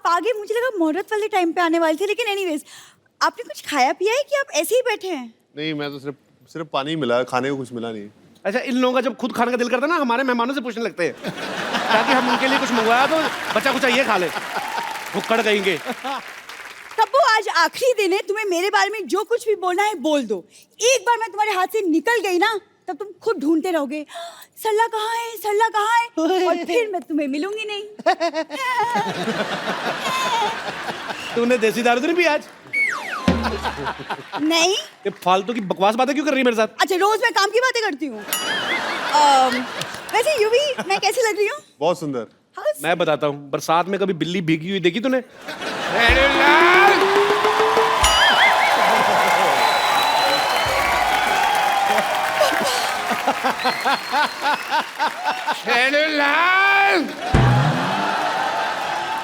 आगे, मुझे लगा मुहूर्त वाले टाइम पे आने वाले थे, लेकिन एनीवेज आपने कुछ खाया पिया है कि आप ऐसे ही बैठे हैं? नहीं, मैं तो सिर्फ पानी मिला, खाने को कुछ मिला नहीं। अच्छा, इन लोगों का जब खुद खाने का दिल करता है ना, हमारे मेहमानों से पूछने लगते हैं ताकि हम उनके लिए कुछ मंगवाया तो बच्चा कुछ चाहिए खा ले, भुक्कड़ कहेंगे। तब्बू, आज आखिरी दिन है, तुम्हें मेरे बारे में जो कुछ भी बोलना है बोल दो। एक बार मैं तुम्हारे हाथ से निकल गई ना, तब तुम खुद ढूंढते रहोगे सरला कहाँ है, सरला कहाँ है, और फिर मैं तुम्हें मिलूंगी नहीं। तूने देसी दारू तो नहीं पी आज? नहीं। ये फालतू की बकवास बातें क्यों कर रही है मेरे साथ? अच्छा, रोज मैं काम की बातें करती हूँ। वैसे यूवी, मैं कैसी लग रही हूँ? बहुत सुंदर। मैं बताता हूँ, बरसात में कभी बिल्ली भीगी हुई देखी तूने?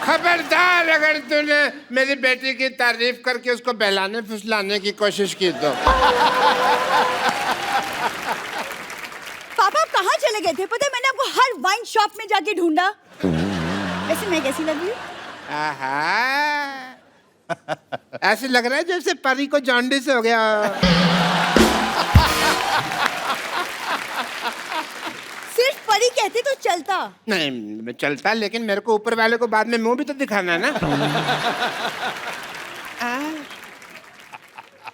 खबरदार, अगर तूने मेरी बेटी की तारीफ करके उसको बहलाने फुसलाने की कोशिश की तो। पापा, आप कहाँ चले गए थे? पता है, मैंने आपको हर वाइन शॉप में जाके ढूंढा। वैसे मैं कैसी लग रही हूँ? ऐसे लग रहा है जैसे परी को जॉन्डिस हो गया। सिर्फ परी कहते तो चलता। नहीं चलता, लेकिन मेरे को ऊपर वाले को बाद में मुंह भी तो दिखाना है ना।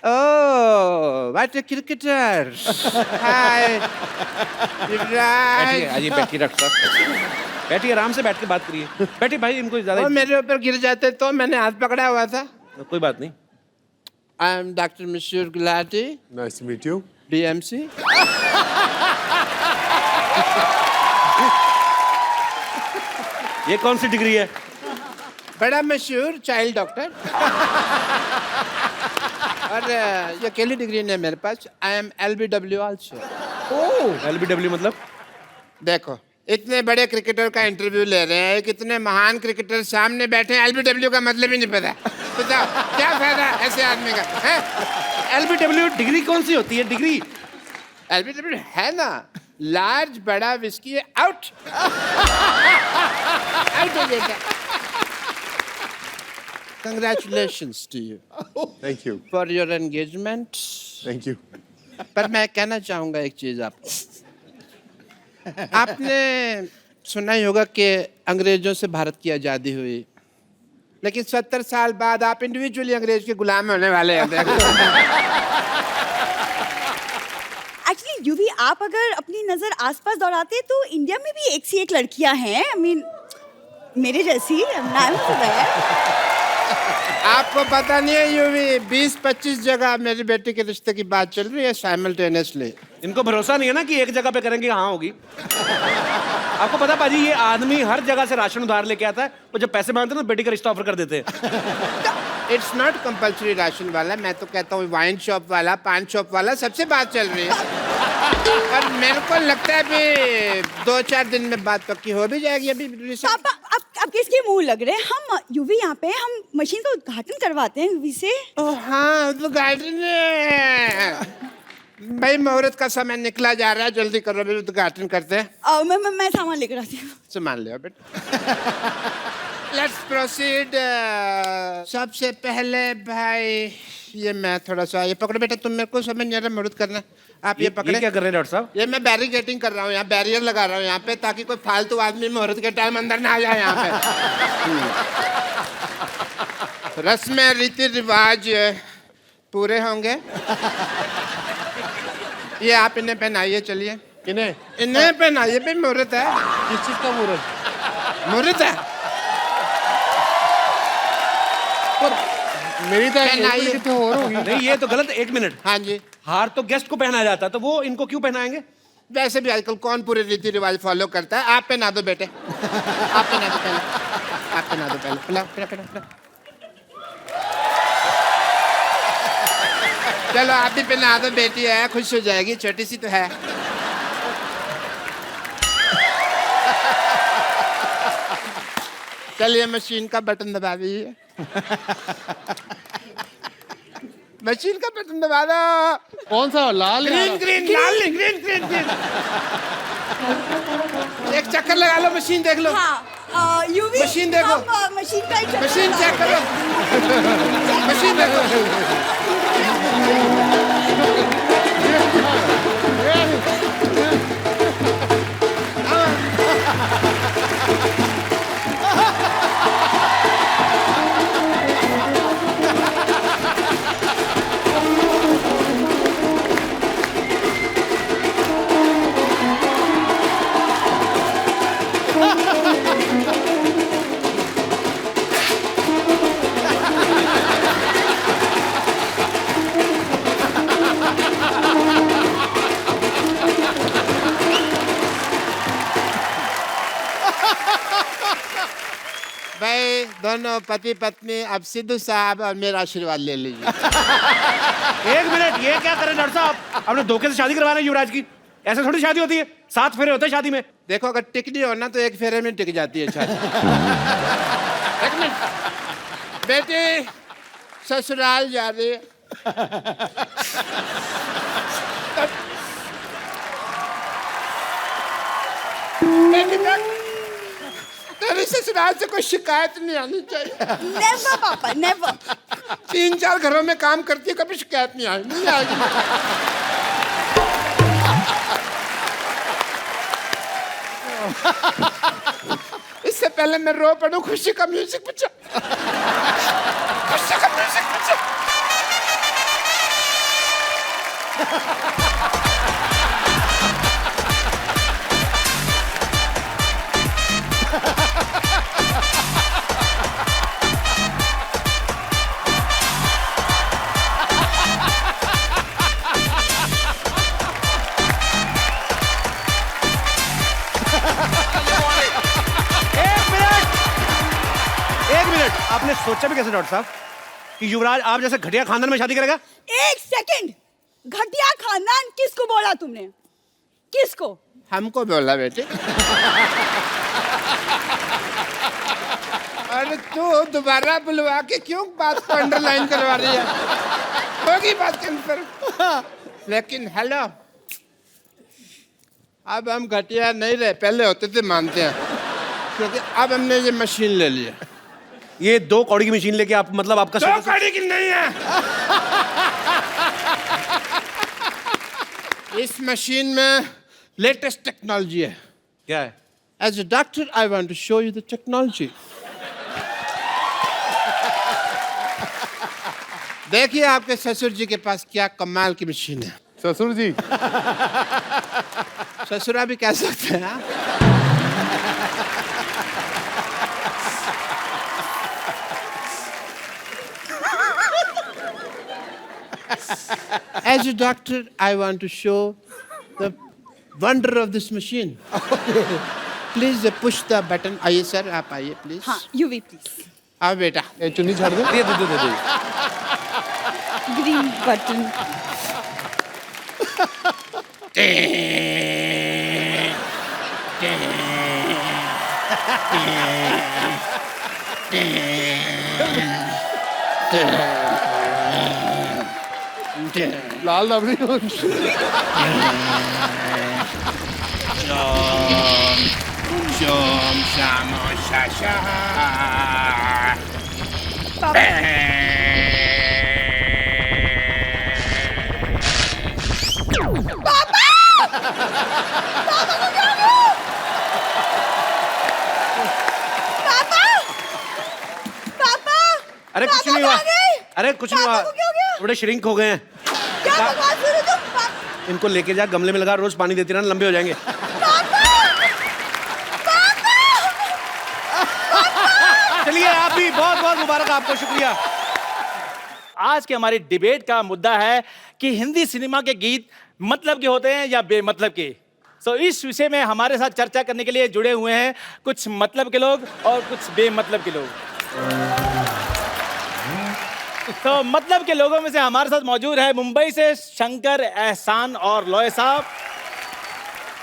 ओह, व्हाट अ क्रिकेटर। हाय। बैठिए, बैठिए डॉक्टर साहब, बैठिए, आराम से बैठ के बात करिए। बैठिए भाई, इनको ज्यादा मेरे ऊपर गिर जाते तो मैंने हाथ पकड़ा हुआ था। कोई बात नहीं। आई एम डॉक्टर मशहूर Gulati, nice to meet you. BMC। ये कौन सी डिग्री है? बड़ा मशहूर चाइल्ड डॉक्टर। और ये अकेली डिग्री नहीं है मेरे पास। I am LBW also. ओह, LBW मतलब? देखो, इतने बड़े क्रिकेटर का इंटरव्यू ले रहे हैं, कितने महान क्रिकेटर सामने बैठे हैं, LBW का मतलब ही नहीं पता। बताओ क्या फायदा ऐसे आदमी का है? LBW डिग्री कौन सी होती है? डिग्री LBW है ना, लार्ज बड़ा whisky out. Congratulations to you thank you. for your engagement. Thank you. पर मैं कहना चाहूंगा एक चीज आपको। आपने सुना ही होगा कि अंग्रेजों से भारत की आजादी हुई, लेकिन 70 साल बाद आप इंडिविजुअली अंग्रेज के गुलाम होने वाले हैं। एक्चुअली यूवी, आप अगर अपनी नजर आसपास दौड़ाते तो इंडिया में भी एक सी एक लड़कियां हैं। आई मीन, मेरे जैसी। आपको पता नहीं है यूवी, 20-25 जगह मेरी बेटी के रिश्ते की बात चल रही है साइमल्टेनियसली। इनको भरोसा नहीं है ना कि एक जगह पे करेंगे हाँ होगी। आपको पता पाजी, ये आदमी हर जगह से राशन उधार लेके आता है, और जब पैसे मांगते हैं ना, बेटी का रिश्ता ऑफर कर देते हैं। इट्स नॉट कंपल्सरी राशन वाला, मैं तो कहता हूँ वाइन शॉप वाला, पान शॉप वाला, सबसे बात चल रही है। और मेरे को लगता है अभी 2-4 दिन में बात पक्की हो भी जाएगी। अभी पापा, आप किसके मुंह लग रहे हैं? हम यूवी यहाँ पे हम मशीन का उद्घाटन करवाते हैं यूवी से। ओह हाँ, उद्घाटन है भाई, मुहूर्त का समय निकला जा रहा है, जल्दी करो, अभी उद्घाटन करते हैं। मैं सामान लेकर आती हूँ। सामान ले बेटा। Let's proceed. सबसे पहले भाई, ये मैं थोड़ा सा, ये पकड़ो बेटा, तुम मेरे को समझ नहीं आ रहा मुहूर्त करना। आप ये पकड़े। क्या कर रहे हैं डॉक्टर साहब? ये मैं बैरिकेटिंग कर रहा हूँ, यहाँ बैरियर लगा रहा हूँ यहाँ पे, ताकि कोई फालतू आदमी मुहूर्त के टाइम अंदर ना आ जाए यहाँ पे। रस्में रीति रिवाज पूरे होंगे। ये आप इन्हें पहनाइए, चलिए। इन्हें पहनाइए, भाई मुहूर्त है। किस चीज का मुहूर्त? मुहूर्त है। मेरी तो पहनाइए। नहीं, ये तो गलत है। 1 मिनट। हाँ जी। हार तो गेस्ट को पहनाया जाता है, तो वो इनको क्यों पहनाएंगे? वैसे भी आजकल कौन पूरे रीति रिवाज फॉलो करता है? आप पहना दो बेटे, आप पहना दो पहले, आप पहना दो पहले। पिलाओ, पिलाओ। चलो आप भी पहना दो, बेटी है, खुश हो जाएगी, छोटी सी तो है। चलिए मशीन का बटन दबा दीजिए। मशीन का बटन दबा दो। कौन सा? लाल? ग्रीन लाल नहीं, ग्रीन। एक चक्कर लगा लो, मशीन देख लो। हाँ। यूवी मशीन देखो। मशीन का ही check मशीन करो। चेक करो, मशीन देखो। भाई दोनों पति पत्नी अब सिद्धू साहब और मेरा आशीर्वाद ले लीजिए। एक मिनट, ये क्या करें डॉक्टर साहब? आपने धोखे से शादी करवा रहे हैं युवराज की। ऐसे थोड़ी शादी होती है, 7 फेरे होते हैं शादी में। देखो अगर टिकनी हो ना तो एक फेरे में टिक जाती है शादी। एक मिनट बेटी ससुराल जा रही है। बेटी देख, तेरी ससुराल से कोई शिकायत नहीं आनी चाहिए। Never, पापा, never. 3-4 घरों में काम करती है, कभी शिकायत नहीं आएगी। इससे पहले मैं रो पड़ूं, खुशी का म्यूजिक बजा। खुशी का म्यूजिक बजा। एक मिनट, आपने सोचा भी कैसे डॉक्टर साहब कि युवराज आप जैसे घटिया खानदान में शादी करेगा? एक सेकंड, घटिया खानदान किसको बोला तुमने? किसको? हमको बोला बेटे। अरे तू दोबारा बुलवा के क्यों बात को अंडरलाइन करवा रही है? होगी बात कंफर्म। लेकिन हेलो, अब हम घटिया नहीं रहे, पहले होते थे मानते हैं, क्योंकि अब हमने ये मशीन ले ली है। ये 2 कौड़ी की मशीन लेके आप, मतलब आपका 2 कौड़ी की नहीं है। इस मशीन में लेटेस्ट टेक्नोलॉजी है। क्या है? As a doctor, I want to show you the technology. देखिए आपके ससुर जी के पास क्या कमाल की मशीन है। ससुर जी, ससुरा भी कह सकते हैं। हाँ? As a doctor, I want to show the wonder of this machine. Please push the button. आइए सर, आप आइए प्लीज। हाँ, यूवी प्लीज। आओ बेटा। ये चुन्नी छाड़ दे। दे। Green button. लाल रबड़ी। Shom shamo shasha. अरे कुछ नहीं हुआ। अरे कुछ नहीं हुआ। पापा को क्या हो गया? थोड़े श्रिंक हो गए हैं। क्या बकवास कर रहे हो तुम? इनको लेके जा, गमले में लगा, रोज पानी देती रहना, लंबे हो जाएंगे। चलिए, आप भी बहुत बहुत मुबारक, आपको शुक्रिया। आज के हमारी डिबेट का मुद्दा है कि हिंदी सिनेमा के गीत मतलब के होते हैं या बेमतलब के। इस विषय में हमारे साथ चर्चा करने के लिए जुड़े हुए हैं कुछ मतलब के लोग और कुछ बेमतलब के लोग। तो मतलब के लोगों में से हमारे साथ मौजूद है मुंबई से शंकर, एहसान और लॉय साहब।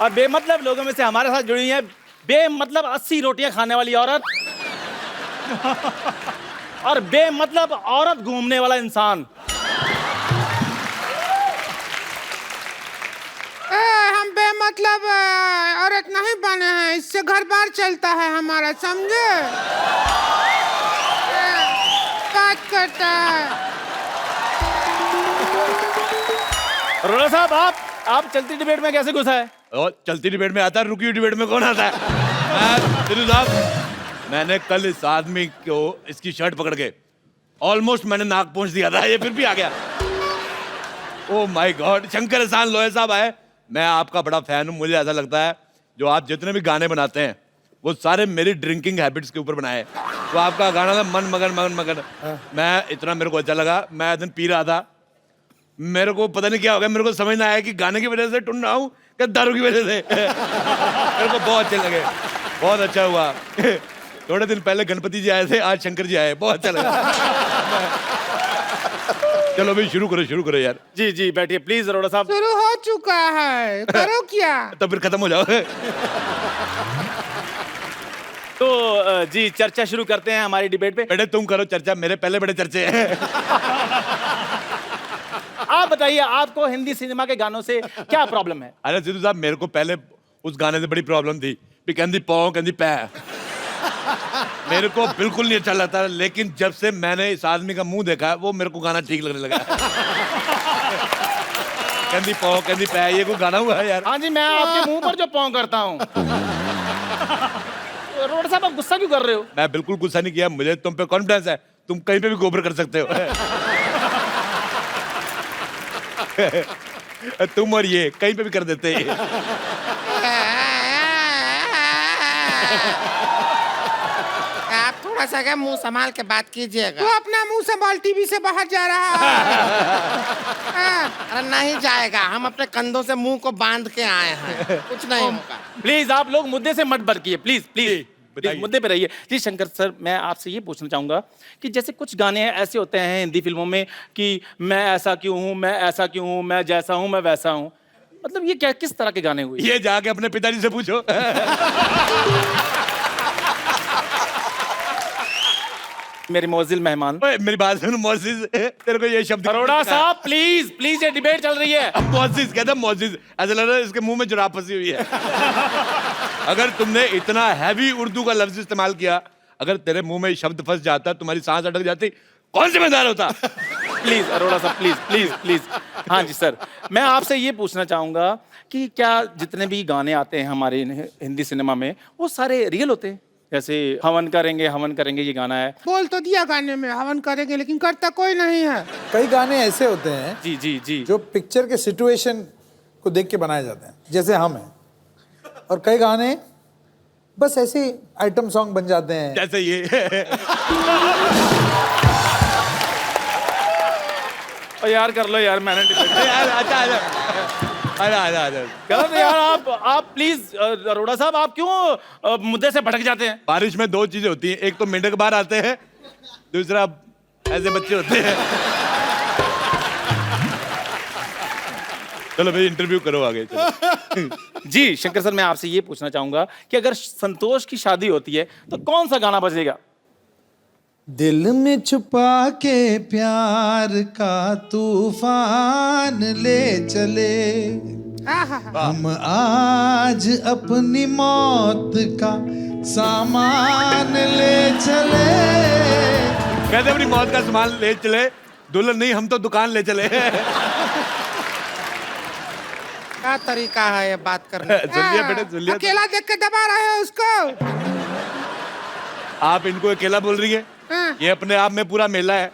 और बेमतलब लोगों में से हमारे साथ जुड़ी है बेमतलब 80 रोटियां खाने वाली औरत और बेमतलब औरत घूमने वाला इंसान। हम बेमतलब मतलब औरत नहीं बने हैं, इससे घर बार चलता है हमारा, समझे? बात करता है। अरोड़ा साहब आप चलती डिबेट में कैसे घुसा है? और चलती डिबेट में आता है, रुकी हुई डिबेट में कौन आता है? सिद्धू साहब, मैंने कल इस आदमी को इसकी शर्ट पकड़ के ऑलमोस्ट मैंने नाक पहुंच दिया था, ये फिर भी आ गया। ओह माय गॉड, शंकर एहसान लोहे साहब आए। मैं आपका बड़ा फैन हूँ। मुझे ऐसा लगता है जो आप जितने भी गाने बनाते हैं वो सारे मेरी ड्रिंकिंग हैबिट्स के ऊपर बनाए। तो आपका गाना था मन मगन मन मगन, मैं इतना मेरे को अच्छा लगा। मैं एक दिन पी रहा था, मेरे को पता नहीं क्या हो गया, मेरे को समझ ना आया कि गाने की वजह से टुन रहा हूँ कि दारू की वजह से। मेरे को बहुत अच्छे लगे, बहुत अच्छा हुआ। थोड़े दिन पहले गणपति जी आए थे, आज शंकर जी आए, बहुत अच्छा लगा। चलो भाई शुरू करो यार। जी जी बैठिए प्लीज अरोड़ा साहब। शुरू हो चुका है, करो क्या? तब फिर खत्म हो जाओ। तो जी चर्चा शुरू करते हैं हमारी डिबेट पे। बेटे तुम करो चर्चा, मेरे पहले बड़े चर्चे हैं। आप बताइए आपको हिंदी सिनेमा के गानों से क्या प्रॉब्लम है? अरे सिद्धू साहब, मेरे को पहले उस गाने से बड़ी प्रॉब्लम थी भी कहती पौ कहती पै, मेरे को बिल्कुल नहीं अच्छा लगता। लेकिन जब से मैंने इस आदमी का मुंह देखा वो मेरे को गाना ठीक लगने लगा। कहती पौ कहती पै, ये कोई गाना हुआ है यार? हाँ जी, मैं आपके मुंह पर जो पौ करता हूँ। अरोड़ा साहब आप गुस्सा क्यों कर रहे हो? मैं बिल्कुल गुस्सा नहीं किया, मुझे तुम पे कॉन्फिडेंस है, तुम कहीं पे भी गोबर कर सकते हो। तुम और ये कहीं पे भी कर देते हैं। आप थोड़ा सा क्या मुंह संभाल के बात कीजिएगा। तो अपना मुंह संभाल, टीवी से बाहर जा रहा है। अरे नहीं जाएगा, हम अपने कंधों से मुंह को बांध के आए हैं, कुछ नहीं होगा। प्लीज आप लोग मुद्दे से मत भटकिए, प्लीज प्लीज बताइए। मुद्दे पे रहिए। जी शंकर सर, मैं आपसे ये पूछना चाहूंगा कि जैसे कुछ गाने ऐसे होते हैं हिंदी फिल्मों में कि मैं ऐसा क्यों हूँ, मैं ऐसा क्यों हूँ, मैं जैसा हूँ मैं वैसा हूँ, मतलब ये क्या किस तरह के गाने हुए? ये जाके अपने पिताजी से पूछो। मेरे मोजिल मेहमान। ओए, मेरी बात सुन मोजिज, तेरे को ये शब्द अरोड़ा साहब प्लीज प्लीज, ये डिबेट चल रही है। मोजिज कहता है, मोजिज ऐसा लग रहा है इसके मुंह में जुराब फंसी हुई है। अगर तुमने इतना हैवी उर्दू का लफ्ज इस्तेमाल किया, अगर तेरे मुंह में शब्द फंस जाता, तुम्हारी सांस अटक जाती, कौन जिम्मेदार होता? प्लीज अरोड़ा साहब प्लीज प्लीज प्लीज। हाँ जी सर, मैं आपसे ये पूछना चाहूंगा कि क्या जितने भी गाने आते हैं हमारे हिंदी सिनेमा में वो सारे रियल होते हैं? जैसे हवन करेंगे ये गाना है। बोल तो दिया गाने में हवन करेंगे, लेकिन करता कोई नहीं है। कई गाने ऐसे होते हैं जी जी जी जो पिक्चर के सिचुएशन को देख के बनाए जाते हैं, जैसे हम हैं, और कई गाने बस ऐसे आइटम सॉन्ग बन जाते हैं। जैसे ये। और यार कर लो यार, मैंने डिबेट यार अच्छा आजा। गलत है यार। आप प्लीज अरोड़ा साहब आप क्यों मुद्दे से भटक जाते हैं? बारिश में दो चीजें होती हैं, एक तो मेंढक बाहर आते हैं, दूसरा ऐसे बच्चे होते हैं। चलो भाई इंटरव्यू करो आगे चलो। जी शंकर सर, मैं आपसे ये पूछना चाहूंगा कि अगर संतोष की शादी होती है तो कौन सा गाना बजेगा? दिल में छुपा के प्यार का तूफान ले चले, हम आज अपनी मौत का सामान ले चले। कहते अपनी मौत का सामान ले चले, दुल्हन नहीं हम तो दुकान ले चले। क्या तरीका है ये बात करने का? सुन लिया बेटे, सुन लिया। अकेला देख के दबा रहे हो उसको। आप इनको अकेला बोल रही है? ये अपने आप में पूरा मेला है।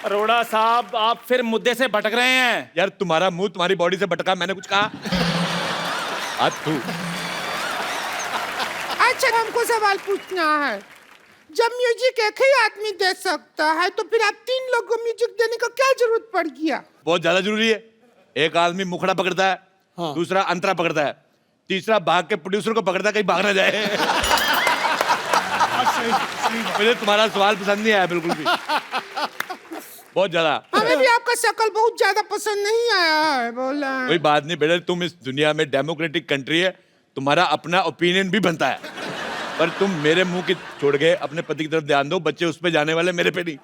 अरोड़ा साहब आप फिर मुद्दे से भटक रहे हैं। यार तुम्हारा मुंह तुम्हारी बॉडी से भटका, मैंने कुछ कहा? आज तू अच्छा हमको सवाल पूछना है, जब म्यूजिक एक ही आदमी दे सकता है तो फिर आप 3 लोगों को म्यूजिक देने का क्या जरूरत पड़ गया? बहुत ज्यादा जरूरी है। एक आदमी मुखड़ा पकड़ता है, दूसरा अंतरा पकड़ता है, तीसरा भाग के प्रोड्यूसर को पकड़ता है कहीं भाग ना जाए। मुझे तुम्हारा सवाल पसंद नहीं आया बिल्कुल भी, बहुत ज्यादा। हमें भी आपका शक्ल बहुत ज्यादा पसंद नहीं आया है, बोला। कोई बात नहीं बेटा, तुम इस दुनिया में डेमोक्रेटिक कंट्री है, तुम्हारा अपना ओपिनियन भी बनता है, पर तुम मेरे मुंह की छोड़ के अपने पति की तरफ ध्यान दो, बच्चे उस पे जाने वाले, मेरे पे नहीं।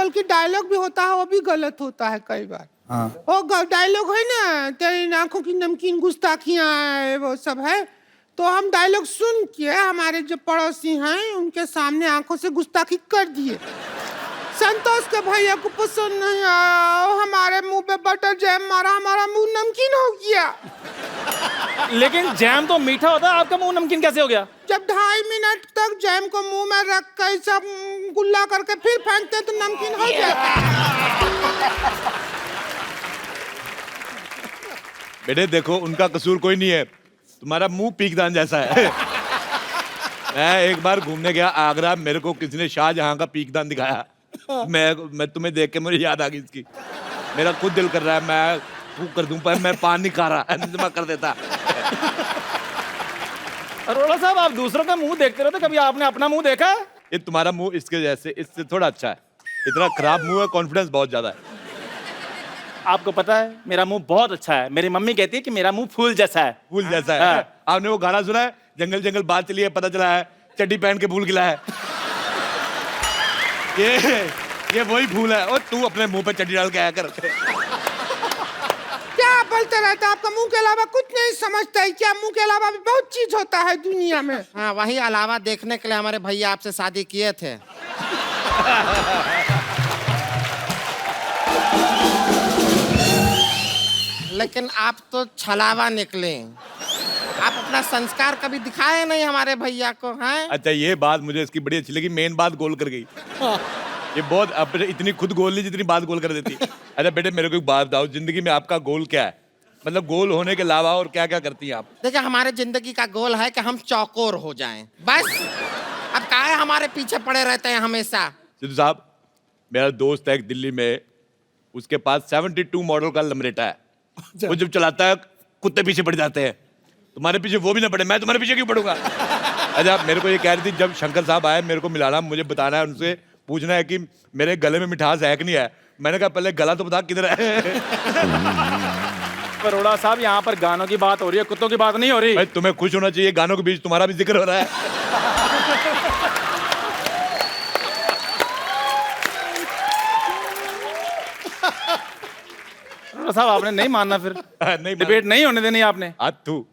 बल्कि डायलॉग भी होता है वो भी गलत होता है कई बार। हाँ वो डायलॉग है ना, तेरी आंखों की नमकीन गुस्ताखियां वो सब है, तो हम डायलॉग सुन के हमारे जो पड़ोसी हैं उनके सामने आंखों से गुस्ताखी कर दिए। संतोष के भैया को पसंद नहीं आया, हमारे मुंह पे बटर जैम मारा, हमारा मुंह नमकीन हो गया। लेकिन जैम तो मीठा होता है, आपका मुंह नमकीन कैसे हो गया? जब 2.5 मिनट तक जैम को मुंह में रख कर सब गुल्ला करके फिर फेंकते तो नमकीन हो जाता है। बेटे देखो, उनका कसूर कोई नहीं है, तुम्हारा मुंह पीकदान जैसा है। मैं एक बार घूमने गया आगरा, मेरे को किसी ने शाहजहां का पीकदान दिखाया। मैं तुम्हें देख के मुझे याद आ गई इसकी। मेरा खुद दिल कर रहा है मैं फूक कर दूं, पर मैं पान नहीं खा रहा, मैं कर देता। अरोड़ा साहब, आप दूसरों का मुंह देखते रहते, कभी आपने अपना मुंह देखा? ये तुम्हारा मुंह इसके जैसे, इससे थोड़ा अच्छा है। इतना खराब मुंह है, कॉन्फिडेंस बहुत ज्यादा है। आपको पता है मेरा मुंह बहुत अच्छा है, मेरी मम्मी कहती है कि मेरा मुंह फूल जैसा है। फूल जैसा है। हाँ। आपने वो गाना सुना है, जंगल जंगल बात चली है, पता चला है चड्डी पहन के फूल खिला है। ये वही फूल है। और तू अपने मुंह पे चड्डी डाल के आया कर। क्या बोलते रहते, आपका मुंह के अलावा कुछ नहीं समझता है क्या? मुंह के अलावा भी बहुत चीज होता है दुनिया में। हाँ, वही अलावा देखने के लिए हमारे भैया आपसे शादी किए थे। लेकिन आप तो छलावा निकले, आप अपना संस्कार कभी दिखाए नहीं हमारे भैया को। हैं? अच्छा, ये बात मुझे इसकी बड़ी अच्छी लगी, मेन बात गोल कर गई। ये बहुत अपने इतनी खुद गोल नहीं जितनी बात गोल कर देती। अच्छा बेटे, मेरे को एक बात बताओ, जिंदगी में आपका गोल क्या है? मतलब गोल होने के अलावा और क्या क्या करती हैं आप? देखिए, हमारे जिंदगी का गोल है कि हम चौकोर हो जाएं, बस। अब काहे हमारे पीछे पड़े रहते हैं हमेशा? सिद्धू साहब, मेरा दोस्त है एक दिल्ली में, उसके पास 72 मॉडल का लमरेटा है। वो जब चलाता है कुत्ते पीछे पड़ जाते हैं। तुम्हारे पीछे वो भी ना पड़े, मैं तुम्हारे पीछे क्यों पड़ूंगा? अच्छा, मेरे को ये कह रही थी, जब शंकर साहब आए मेरे को मिलाना, मुझे बताना है, उनसे पूछना है कि मेरे गले में मिठास है कि नहीं है। मैंने कहा पहले गला तो बता किधर है। अरोड़ा साहब, यहाँ पर गानों की बात हो रही है, कुत्तों की बात नहीं हो रही। भाई तुम्हें खुश होना चाहिए, गानों के बीच तुम्हारा भी जिक्र हो रहा है। अरोड़ा साहब, आपने नहीं मानना फिर? नहीं डिबेट नहीं होने देनी आपने। तू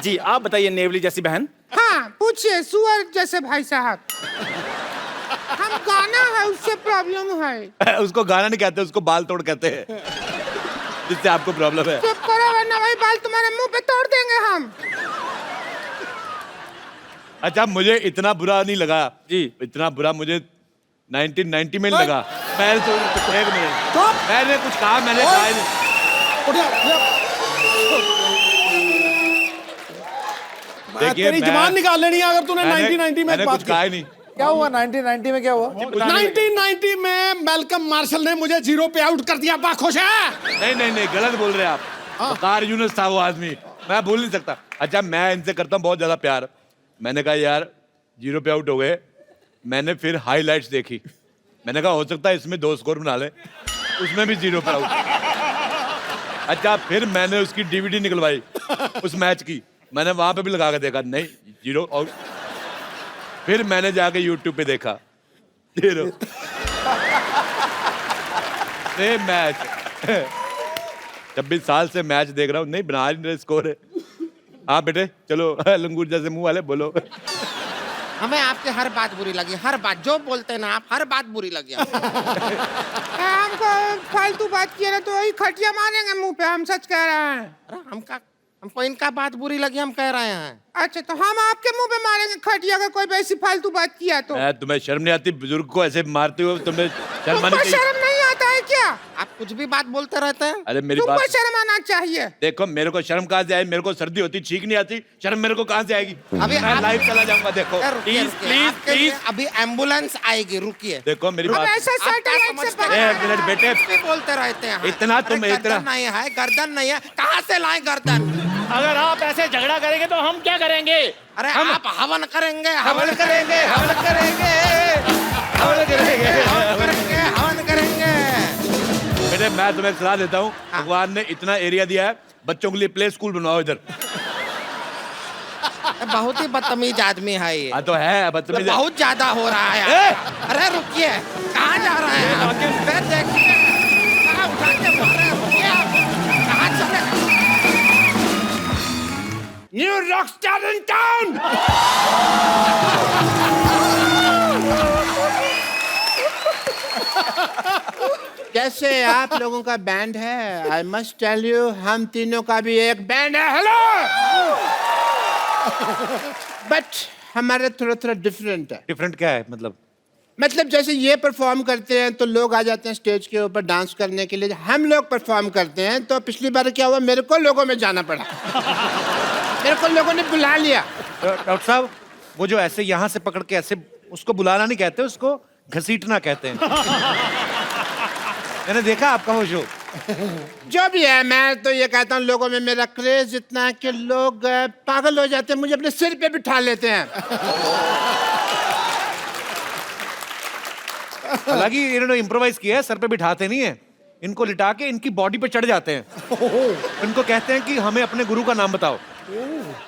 जी, आप बताइए नेवली जैसी बहन। हाँ, पूछिए सुअर जैसे भाई साहब। हम गाना है उससे प्रॉब्लम है। उसको गाना नहीं कहते, उसको बाल तोड़ कहते हैं, जिससे आपको प्रॉब्लम है। चुप करो वरना वही बाल तुम्हारे मुंह पे तोड़ देंगे हम। अच्छा, मुझे इतना बुरा नहीं लगा जी। इतना बुरा मुझे 1990 में लगा। पहले तो एक मिनट, मैंने कुछ कहा, मैंने कहा ही नहीं। देखिए, तेरी जबान निकाल लेनी है अगर तूने 1990 में मैंने बात कुछ की। कहा ही नहीं। क्या हुआ 1990 में? क्या हुआ? 1990 में मैल्कम मार्शल ने मुझे 0 पे आउट कर दिया। बा खुश है? नहीं नहीं नहीं, गलत बोल रहे हैं आप। वकार यूनुस था वो आदमी, मैं भूल नहीं सकता। अच्छा, मैं इनसे करता हूँ बहुत ज्यादा प्यार। मैंने कहा यार 0 पे आउट हो गए। मैंने फिर हाईलाइट्स देखी, मैंने कहा हो सकता है इसमें 2 स्कोर बना ले, उसमें भी 0 पे आउट। अच्छा, फिर मैंने उसकी DVD निकलवाई उस मैच की, मैंने वहां पे भी लगा के देखा, नहीं 0 आउट। फिर मैंने जाके YouTube पे देखा 0 सेम मैच। 26 साल से मैच देख रहा हूँ, नहीं बना रहे स्कोर है। हाँ बेटे चलो, लंगूर जैसे मुंह वाले बोलो। हमें आपकी हर बात बुरी लगी, हर बात जो बोलते हैं ना आप, हर बात बुरी लगी हमको फालतू बात किया ना तो वही खटिया मारेंगे मुंह पे। हम सच कह रहे हैं। अरे हमको इनका बात बुरी लगी, हम कह रहे हैं। अच्छा, तो हम आपके मुंह पे मारेंगे खटिया अगर कोई ऐसी फालतू बात किया तो? तुम्हें शर्म नहीं आती? बुजुर्ग को ऐसे मारते हो, तुम्हें शर्म आनी तुमको चाहिए। शर्म नहीं आता है क्या? आप कुछ भी बात बोलते रहते हैं। अरे मेरी तुमको बात शर्म आना चाहिए। देखो, मेरे को शर्म कहाँ से आए? मेरे को सर्दी होती छींक नहीं आती, शर्म मेरे को कहाँ से आएगी? अभी मैं आप- लाइव चला जाऊंगा। देखो रुकिए, Please, रुकिए, please, आपके लिए please। अभी एम्बुलेंस आएगी, रुकिए। देखो मेरी हम बात, ऐसा आप क्या सैटेलाइट से समझते बाहर हैं? एक मिनट बेटे, कुछ भी बोलते रहते हैं। इतना अरे तुम गर्दन इतना नहीं है, गर्दन नहीं है, कहाँ से लाए गर्दन? अगर आप ऐसे झगड़ा करेंगे तो हम क्या करेंगे? अरे आप हवन करेंगे, हवन करेंगे, हवन करेंगे, हवन करेंगे। हवन करेंगे, हवन करेंगे। बेटे मैं तुम्हें एक सलाह देता हूँ, भगवान ने इतना एरिया दिया है, बच्चों के लिए प्ले स्कूल बनवाओ इधर। बहुत ही बदतमीज आदमी है ये। हाँ तो है बदतमीज। बहुत ज्यादा हो रहा है ए! अरे रुकिए, कहाँ जा रहे हैं आप? फिर देखिए, कहाँ उठा के मार रहे हैं? रुकिए आप। कहाँ चले? New Rockstar in town. कैसे आप लोगों का बैंड है? आई मस्ट टेल यू, हम तीनों का भी एक बैंड है। हेलो। बट हमारे थोड़ा थोड़ा डिफरेंट है। डिफरेंट क्या है मतलब जैसे ये परफॉर्म करते हैं तो लोग आ जाते हैं स्टेज के ऊपर डांस करने के लिए। हम लोग परफॉर्म करते हैं तो पिछली बार क्या हुआ, मेरे को लोगों में जाना पड़ा। मेरे को लोगों ने बुला लिया। डॉक्टर साहब, वो जो ऐसे यहाँ से पकड़ के ऐसे, उसको बुलाना नहीं कहते, उसको घसीटना कहते हैं। मैंने देखा आपका वो शो। जो भी है, मैं तो ये कहता हूँ लोगों में मेरा क्रेज इतना है कि लोग पागल हो जाते हैं, मुझे अपने सिर पे बिठा लेते हैं। हालांकि इन्होंने इम्प्रोवाइज किया है, सर पे बिठाते नहीं है, इनको लिटा के इनकी बॉडी पे चढ़ जाते हैं। इनको कहते हैं कि हमें अपने गुरु का नाम बताओ,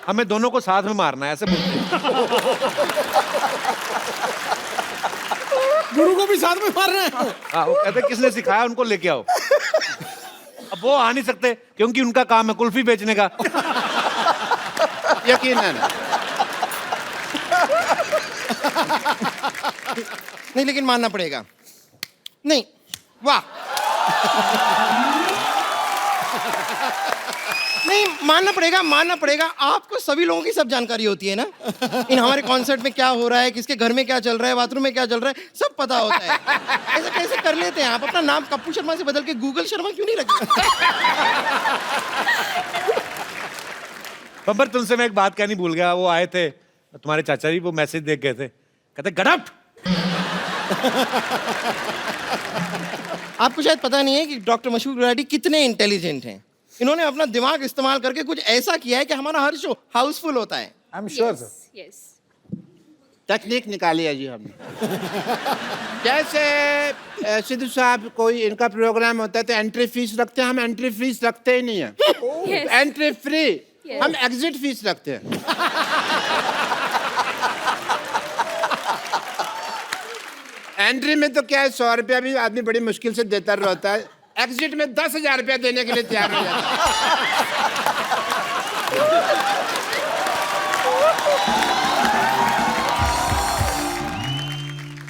हमें दोनों को साथ में मारना है, ऐसे बोलते हैं। गुरु को भी साथ में मार रहे हैं। हाँ, वो कहते हैं किसने सिखाया, उनको लेके आओ। अब वो आ नहीं सकते क्योंकि उनका काम है कुल्फी बेचने का। यकीनन। नहीं, लेकिन मानना पड़ेगा। नहीं, वाह। नहीं, मानना पड़ेगा। आपको सभी लोगों की सब जानकारी होती है ना। इन हमारे कॉन्सर्ट में क्या हो रहा है, किसके घर में क्या चल रहा है, बाथरूम में क्या चल रहा है, सब पता होता है। ऐसे कैसे कर लेते हैं आप? अपना नाम कप्पू शर्मा से बदल के गूगल शर्मा क्यों नहीं रखते? बब्बर, तुमसे मैं एक बात कहनी भूल गया। वो आए थे तुम्हारे चाचा जी, वो मैसेज देख गए थे, कहते गेट आउट। आपको शायद पता नहीं है कि डॉक्टर मशहूर गुलाटी कितने इंटेलिजेंट हैं। इन्होंने अपना दिमाग इस्तेमाल करके कुछ ऐसा किया है कि हमारा हर शो हाउसफुल होता है। I am sure sir. Yes. तकनीक निकाली है जी हमने। जैसे सिद्धू साहब, कोई इनका प्रोग्राम होता है तो एंट्री फीस रखते हैं, हम एंट्री फीस रखते ही नहीं है। एंट्री फ्री, हम एग्जिट फीस रखते हैं। एंट्री में तो क्या है, 100 रुपया भी आदमी बड़ी मुश्किल से देता रहता है। एग्जिट में 10,000 रुपया देने के लिए तैयार हो जाता है।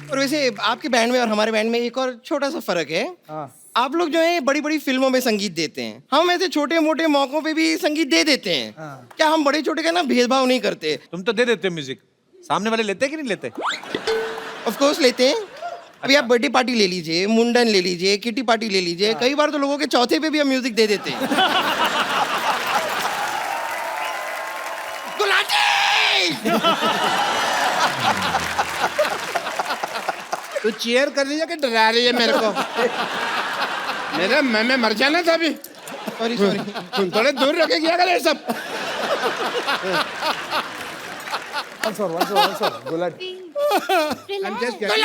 और वैसे आपके बैंड में और हमारे बैंड में एक और छोटा सा फर्क है। आप लोग जो है बड़ी बड़ी फिल्मों में संगीत देते हैं, हम ऐसे छोटे मोटे मौकों पे भी संगीत दे देते हैं। क्या हम बड़े छोटे का ना भेदभाव नहीं करते? तुम तो दे देते हो म्यूजिक, सामने वाले लेते कि नहीं लेते? ऑफ कोर्स लेते हैं। अभी आप बर्थडे पार्टी ले लीजिए, मुंडन ले लीजिए, किटी पार्टी ले लीजिए, कई बार तो लोगों के चौथे पे भी हम म्यूजिक दे देते हैं। तू चीयर कर रही है कि डरा रही है मेरे को? मेरे मैं मर जाना था अभी। सॉरी। तुम थोड़े दूर रखे क्या करे सब। once more, Gulati. I'm just getting-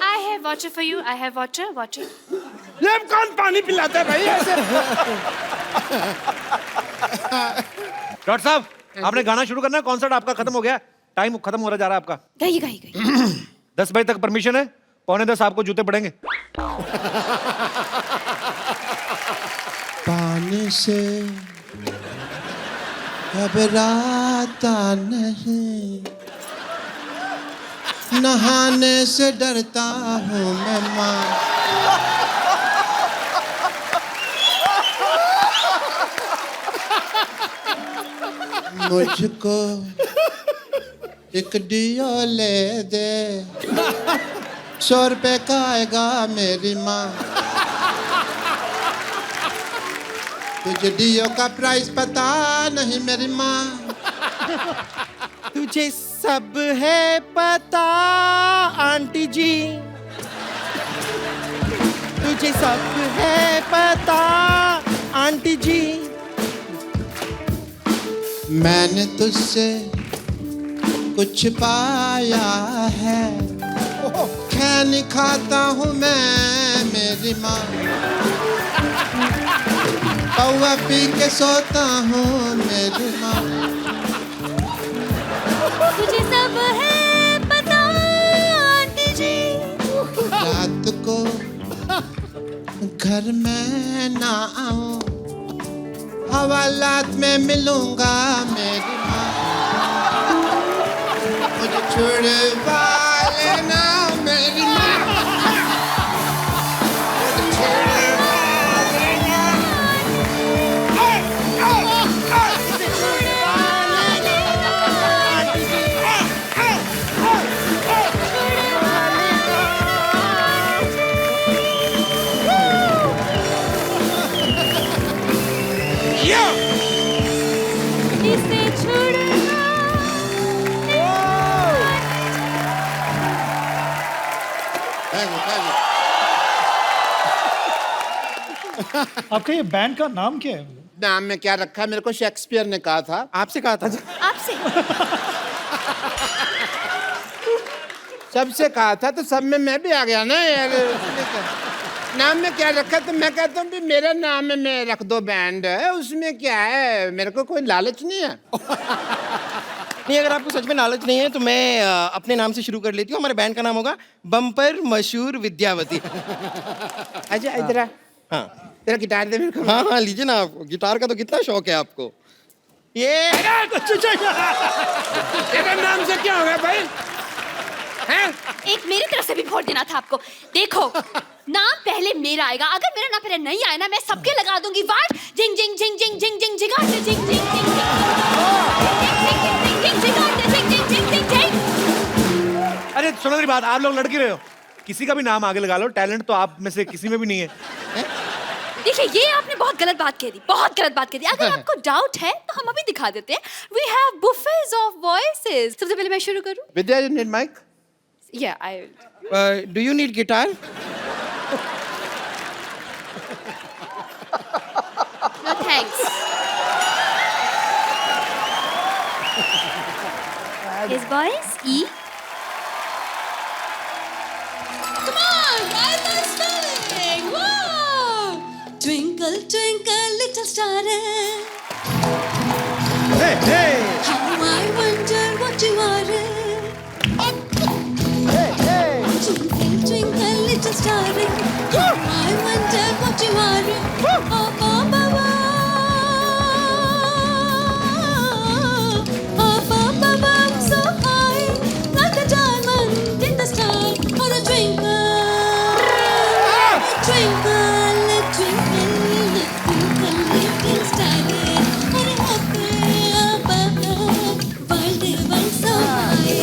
I have water for you. I have water. ये कौन पानी पिलाता है भाई ऐसे? डॉक्टर साहब, आपने गाना शुरू करना है, कॉन्सर्ट आपका खत्म हो गया, टाइम खत्म हो रहा जा रहा है आपका। गई 10 बजे तक परमिशन है, 9:45 आपको जूते पड़ेंगे। पानी से घबराता नहीं, नहाने से डरता हूँ मैं माँ। मुझको एक डियो ले दे, 100 रुपए का आएगा मेरी माँ। तुझे डियो का प्राइस पता नहीं मेरी माँ। तुझे सब है पता आंटी जी, तुझे सब है पता आंटी जी। मैंने तुझसे कुछ पाया है, खैनी खाता हूँ मैं मेरी माँ, पौवा पी के सोता हूँ मेरी माँ। तुझे सब है पता आंटी जी। रात को घर में ना आऊं, हवालात में मिलूंगा मेरी माँ, मुझे छुड़वा लेना मेरी माँ, मुझे छुड़वा लेना। मुझे छुड़वा इसे छुड़ना। आपका ये बैंड का नाम क्या है? नाम में क्या रखा है? मेरे को शेक्सपियर ने कहा था। आपसे कहा था। आपसे सबसे कहा था तो सब में मैं भी आ गया ना यार। नाम में क्या रखा? तो मैं कहता हूँ भी मेरा नाम में रख दो बैंड, उसमें क्या है, मेरे को कोई लालच नहीं है। नहीं, अगर आपको सच में लालच नहीं है तो मैं अपने नाम से शुरू कर लेती हूँ। हमारे बैंड का नाम होगा बम्पर मशहूर विद्यावती। अच्छा इधर आ। हाँ तेरा गिटार दे मेरे को। हाँ हाँ, लीजिए ना। आप गिटार का तो कितना शौक है आपको। ये तेरा नाम से क्या होगा भाई? हैं? एक मेरी तरफ से भी वोट देना था आपको। देखो नाम पहले मेरा आएगा, अगर मेरा नाम पहले नहीं आया ना मैं सबके लगा दूंगी वाट। जिंग जिंग जिंग जिंग जिंग जिंग जिगाटे जिंग जिंग जिंग जिंग जिंग जिगाटे जिंग जिंग जिंग जिंग जिंग। अरे सुनो मेरी बात, आप लोग लड़के रहे हो, किसी का भी नाम आगे लगा लो, टैलेंट तो आप में से किसी में भी नहीं है। देखिए ये आपने बहुत गलत बात कह दी, बहुत गलत बात कह दी। अगर आपको डाउट है तो हम अभी दिखा देते हैं। We have buffets of voices। सबसे पहले मैं शुरू करूं? विद्या, you need mic? Yeah, I do you need guitar? No thanks। Yes boys, E। Come on, guys are spelling। Wow! Twinkle twinkle little star, how I wonder what you are। Twinkle twinkle little star, how I wonder what you are। Oh Baba, oh Baba, I'm so high, like a diamond in the sky, or a twinkle, twinkle, twinkle, twinkle little star, or a hope above, world so high।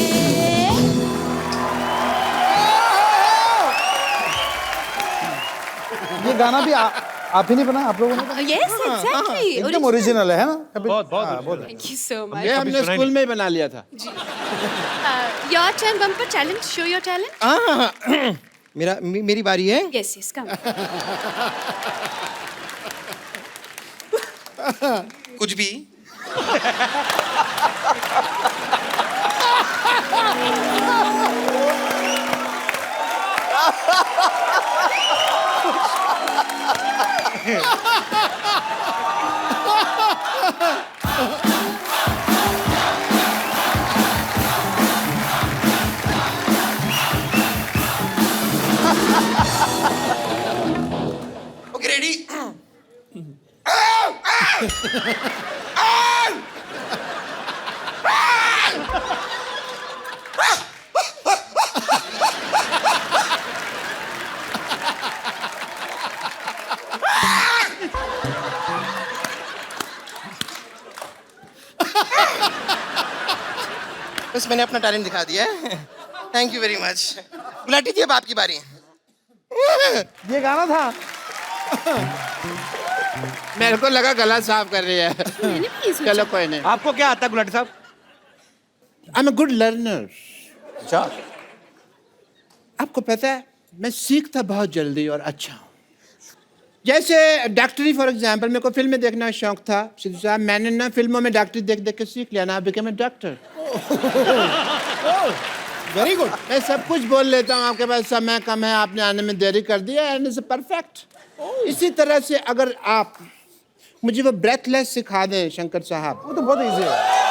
ये गाना भी आप ही नहीं बनाया, आप लोगों ने? Yes, exactly। एकदम ओरिजिनल है ना? बहुत बहुत हाँ, बहुत। Thank you so much। ये हमने स्कूल में ही बना लिया था। Your turn, Bumper Challenge। Show your talent। हाँ मेरी बारी है। Yes, yes, come। कुछ भी। Okay ready. बस मैंने अपना टैलेंट दिखा दिया है। Thank you very much. Gulati ji अब आपकी बारी है। ये गाना था। मेरे को लगा गला साफ कर रही है। मैंने भी सोचा। चलो कोई नहीं। आपको क्या आता है गुलाटी साहब? I am a good learner. अच्छा, आपको पता है मैं सीखता बहुत जल्दी और अच्छा हूँ। जैसे डॉक्टरी फॉर एग्जांपल, मेरे को फिल्में देखना शौक था सिद्धू साहब, मैंने ना फिल्मों में डॉक्टरी देख देख के सीख लिया ना, become a doctor. Very good. मैं सब कुछ बोल लेता हूँ, आपके पास समय कम है, आपने आने में देरी कर दिया, एंड इट्स परफेक्ट। इसी तरह से अगर आप मुझे वो ब्रेथलेस सिखा दें शंकर साहब, वो तो बहुत ईजी है।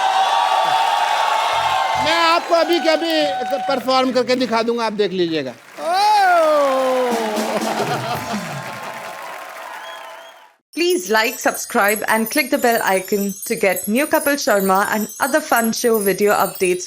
मैं आपको अभी के अभी परफॉर्म करके दिखा दूंगा, आप देख लीजिएगा। Please like, subscribe and click the bell icon to get new Kapil Sharma and other fun show video updates